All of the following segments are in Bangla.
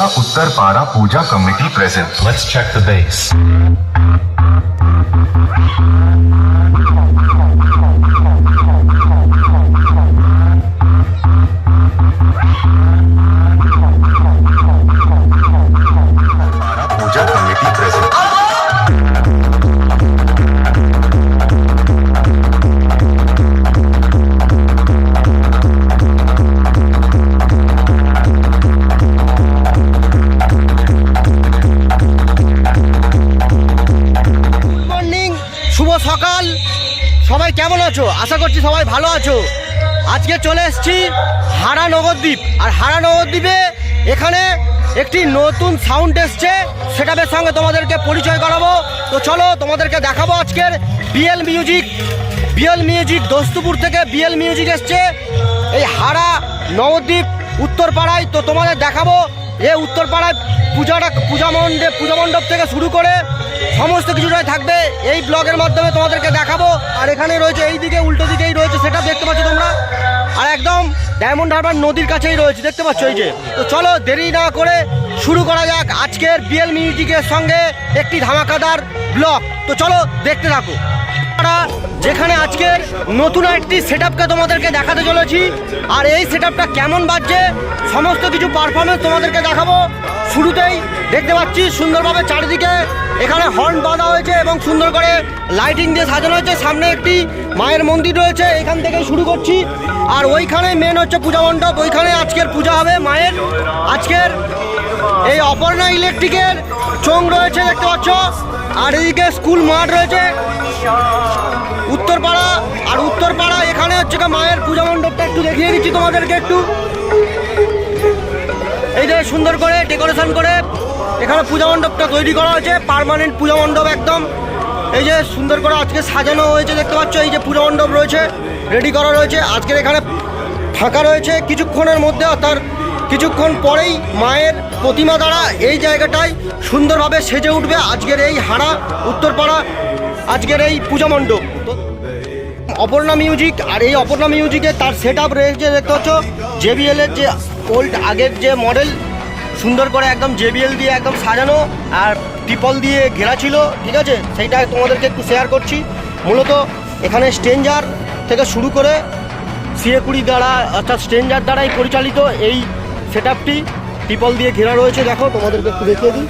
Hara Uttar Para Puja Committee present. Let's check the base. Para Puja Committee present. শুভ সকাল, সবাই কেমন আছো? আশা করছি সবাই ভালো আছো। আজকে চলে এসেছি হারা নবদ্বীপ। আর হারা নবদ্বীপে এখানে একটি নতুন সাউন্ড এসছে, সেটার সঙ্গে তোমাদেরকে পরিচয় করাবো। তো চলো তোমাদেরকে দেখাবো আজকের বিএল মিউজিক দোস্তুপুর থেকে বিএল মিউজিক এসছে এই হারা নবদ্বীপ উত্তরপাড়ায়। তো তোমাদের দেখাবো এই উত্তরপাড়ায় পূজা মণ্ডপ থেকে শুরু করে সমস্ত কিছুটাই থাকবে এই ব্লগের মাধ্যমে তোমাদেরকে দেখাবো। আর এখানে রয়েছে এই দিকে উল্টো দিকেই রয়েছে, সেটা দেখতে পাচ্ছ তোমরা। আর একদম ডায়মন্ড হারবার নদীর কাছেই রয়েছে, দেখতে পাচ্ছ এই যে। তো চলো দেরি না করে শুরু করা যাক আজকের বিএল মিউজিকের সঙ্গে একটি ধামাকাদার ব্লগ। তো চলো দেখতে থাকো। যেখানে আজকের নতুন একটি সেটআপকে তোমাদেরকে দেখাতে চলেছি। আর এই সেটআপটা কেমন বাজছে সমস্ত কিছু পারফরমেন্স তোমাদেরকে দেখাবো। শুরুতেই দেখতে পাচ্ছি সুন্দরভাবে চারিদিকে এখানে হর্ন বাঁধা হয়েছে এবং সুন্দর করে লাইটিং দিয়ে সাজানো হয়েছে। সামনে একটি মায়ের মন্দির রয়েছে, এখান থেকে শুরু করছি। আর ওইখানে মেন হচ্ছে পূজা মণ্ডপ, ওইখানে আজকের পূজা হবে মায়ের। আজকের এই অপর্ণা ইলেকট্রিকের চোঙ রয়েছে, দেখতে পাচ্ছ। আর এদিকে স্কুল মাঠ রয়েছে উত্তরপাড়া। আর উত্তরপাড়া এখানে হচ্ছে মায়ের পূজা মণ্ডপটা একটু দেখিয়ে দিচ্ছি তোমাদেরকে একটু। এই যে সুন্দর করে ডেকোরেশন করে এখানে পূজা মণ্ডপটা তৈরি করা হয়েছে, পার্মানেন্ট পূজা মণ্ডপ একদম। এই যে সুন্দর করে আজকে সাজানো হয়েছে, দেখতে পাচ্ছ। এই যে পূজা মণ্ডপ রয়েছে, রেডি করা রয়েছে। আজকের এখানে ফাঁকা রয়েছে কিছুক্ষণের মধ্যে, অর্থাৎ কিছুক্ষণ পরেই মায়ের প্রতিমা দ্বারা এই জায়গাটায় সুন্দরভাবে সেজে উঠবে আজকের এই হারা উত্তরপাড়া আজকের এই পূজা মণ্ডপ। অপর্ণা মিউজিক, আর এই অপর্ণা মিউজিকে তার সেট আপ রয়েছে, দেখতে পাচ্ছ। JBL এর যে ওল্ড আগের যে মডেল, সুন্দর করে একদম JBL দিয়ে একদম সাজানো আর টিপল দিয়ে ঘেরা ছিল, ঠিক আছে। সেইটা তোমাদেরকে একটু শেয়ার করছি। মূলত এখানে স্ট্রেঞ্জার থেকে শুরু করে CA20 দ্বারা, অর্থাৎ স্ট্রেঞ্জার দ্বারাই পরিচালিত এই সেট আপটি টিপল দিয়ে ঘেরা রয়েছে। দেখো তোমাদেরকে একটু দেখিয়ে দিই,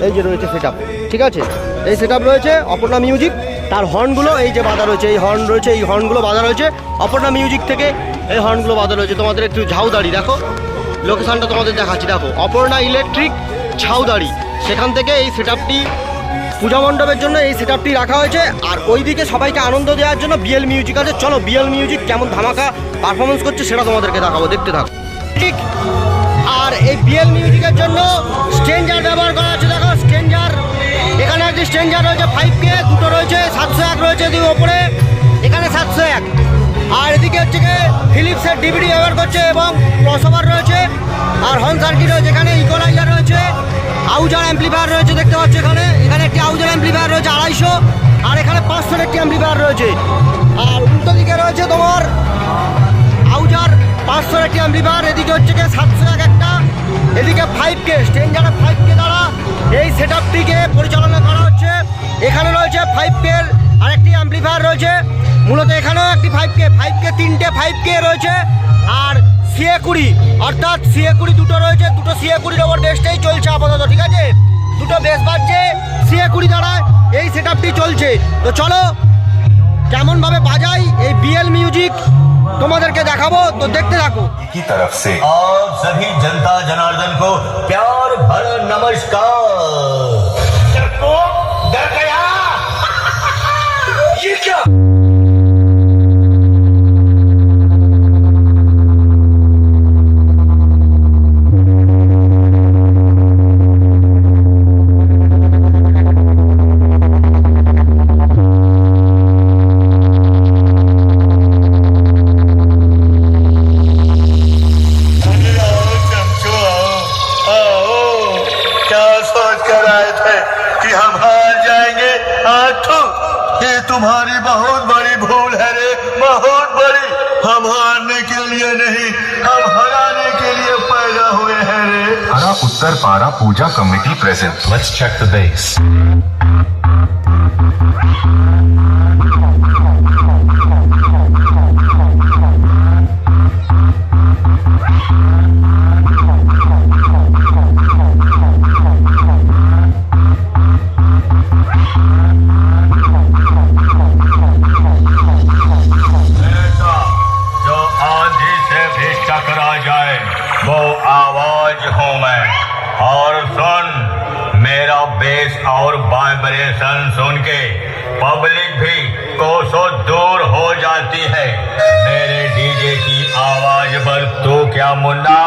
এই যে রয়েছে সেট আপ, ঠিক আছে। এই সেট আপ রয়েছে অপর্ণা মিউজিক। তার হর্নগুলো এই যে বাঁধা রয়েছে, এই হর্ন রয়েছে, এই হর্নগুলো বাঁধা রয়েছে অপর্ণা মিউজিক থেকে। এই হর্নগুলো বাঁধা রয়েছে, তোমাদের একটু ঝাউদাড়ি দেখো, লোকেশনটা তোমাদের দেখাচ্ছি। দেখো অপর্ণা ইলেকট্রিক ঝাউদাড়ি, সেখান থেকে এই সেট আপটি পূজা মণ্ডপের জন্য এই সেট আপটি রাখা হয়েছে। আর ওইদিকে সবাইকে আনন্দ দেওয়ার জন্য বিএল মিউজিক আছে। চলো বিএল মিউজিক কেমন ধামাকা পারফরমেন্স করছে সেটা তোমাদেরকে দেখাবো, দেখতে থাকো। ঠিক। আর এই বিএল মিউজিকের জন্য স্ট্রেঞ্জার ব্যবহার করা হচ্ছে, দেখো স্ট্রেঞ্জার। এখানে একটি স্ট্রেঞ্জার রয়েছে 5K, দুটো রয়েছে 701 রয়েছে এদিকে ওপরে, এখানে 701। আর এদিকে হচ্ছে ফিলিপসের DVD ব্যবহার করছে এবং ক্রসওভার রয়েছে। আর হর্ন সার্কিট রয়েছে, এখানে ইকোলাইজার রয়েছে, আউজার অ্যাম্পলিফায়ার রয়েছে, দেখতে পাচ্ছ। এখানে একটি আউজার অ্যাম্পলিফায়ার রয়েছে 250, আর এখানে 500 একটি অ্যাম্পলিফায়ার রয়েছে। আর উল্টো দিকে রয়েছে তোমার আউজার 500 একটি অ্যাম্পলিফায়ার, এদিকে হচ্ছে 701 একটা, এদিকে 5K স্ট্রেঞ্জার 5K দ্বারা এই সেট আপটিকে পরিচালনা করা হচ্ছে। এখানে রয়েছে 5K এর আরেকটি অ্যাম্পলিফায়ার রয়েছে। মূলত এখানেও একটি 5K তিনটে 5K রয়েছে। আর CA20, অর্থাৎ CA20 দুটো রয়েছে, দুটো CA20 ওপর বেসটাই চলছে আপাতত, ঠিক আছে। দুটো বেস বাজছে CA20 দ্বারা এই সেট আপটি চলছে। তো চলো কেমনভাবে বাজাই এই বিএল মিউজিক তোমাদেরকে দেখাবো, তো দেখতে থাকো। की तरफ से और सभी जनता जनार्दन को प्यार भरा नमस्कार। डर गया ये क्या? तुम्हारी बहुत बड़ी भूल है रे, बहुत बड़ी। हम हारने के लिए नहीं, हम हराने के लिए पैदा हुए हैं रे। हरा उत्तर Uttarpara Puja Committee present. Let's check the bass. जो आंधी से भी टकरा जाए वो आवाज हूँ मैं। और सुन, मेरा बेस और वाइब्रेशन सुन के पब्लिक भी कोसों दूर हो जाती है। मेरे डीजे की आवाज पर तू क्या मुन्ना,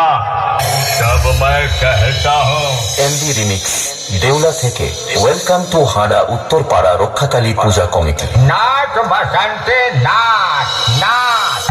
तब मैं कहता हूँ। এমবি রিমিক্স দেউলা থেকে ওয়েলকাম টু হাড়া উত্তরপাড়া রক্ষাকালী পূজা কমিটি। नाच बसंते नाच नाच।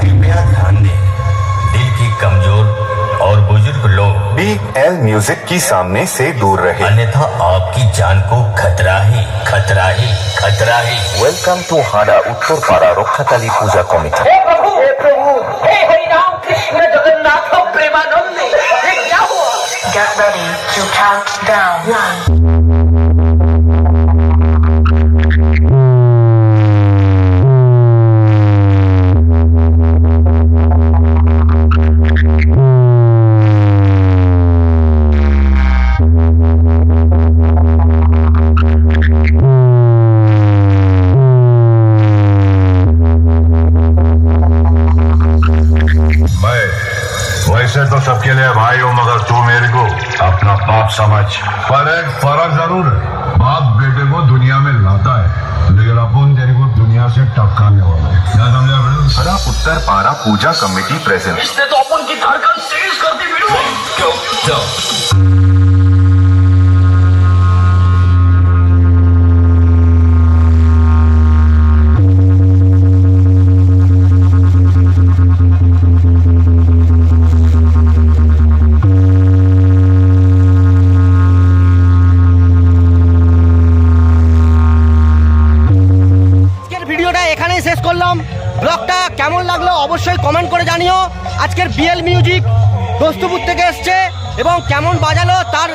कृपया ध्यान दें, दिल की कमजोर और बुजुर्ग लोग, BL म्यूजिक की सामने से दूर रहे। अन्यथा आपकी जान को खतरा ही खतरा ही खतरा ही। ওয়েলকাম টু হাড়া উত্তরপাড়া রক্ষাকালী পূজা কমিটি। हे प्रभु हे हरि राम कृष्ण जगन्नाथ प्रेमानंद, ये क्या हुआ? Get ready to count down. 1, मैं वैसे तो सबके लिए भाई हूँ, मगर तू मेरे को अपना बाप समझ। पर एक फर्क जरूर है, बाप बेटे को दुनिया में लाता है, लेकिन अपन तेरे को दुनिया से टपकाने वाला है। क्या समझा बेटा? उत्तरपाड़ा पूजा कमेटी प्रेजेंट। इसने तो अपन की धड़कन तेज कर दी वीरू। আজকের ভিডিওটা এখানেই শেষ করলাম। ব্লগটা কেমন লাগলো অবশ্যই কমেন্ট করে জানিও। আজকের বিএল মিউজিক দোস্তপুর থেকে এসছে এবং কেমন বাজালো, তার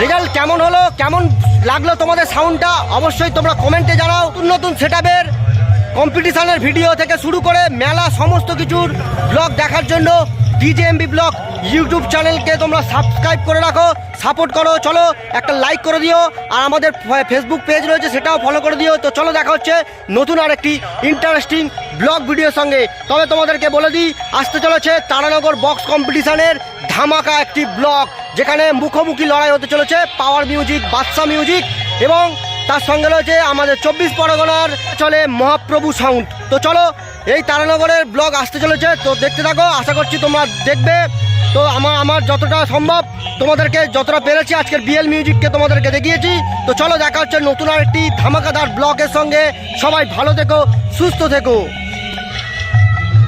রেজাল্ট কেমন হলো, কেমন লাগলো তোমাদের সাউন্ডটা অবশ্যই তোমরা কমেন্টে জানাও। নতুন নতুন সেটআপের কম্পিটিশনের ভিডিও থেকে শুরু করে মেলা সমস্ত কিছুর ব্লগ দেখার জন্য ডিজেএমবি ব্লগ ইউটিউব চ্যানেলকে তোমরা সাবস্ক্রাইব করে রাখো, সাপোর্ট করো। চলো একটা লাইক করে দিও, আর আমাদের ফেসবুক পেজ রয়েছে সেটাও ফলো করে দিও। তো চলো দেখা হচ্ছে নতুন আর একটি ইন্টারেস্টিং ব্লগ ভিডিওর সঙ্গে। তবে তোমাদেরকে বলে দিই, আসতে চলেছে তারানগর বক্স কম্পিটিশনের ধামাকা একটি ব্লগ, যেখানে মুখোমুখি লড়াই হতে চলেছে পাওয়ার মিউজিক, বাদশা মিউজিক এবং তার সঙ্গে রয়েছে আমাদের 24 পরগনার চলে মহাপ্রভু সাউন্ড। তো চলো, এই তারানগরের ব্লগ আসতে চলেছে, তো দেখতে থাকো। আশা করছি তোমরা দেখবে। তো আমার যতটা সম্ভব তোমাদেরকে যতটা পেরেছি আজকের বিএল মিউজিককে তোমাদেরকে দেখিয়েছি। তো চলো দেখা হচ্ছে নতুন আর একটি ধামাকাদার ব্লগের সঙ্গে। সবাই ভালো থেকো, সুস্থ থেকো।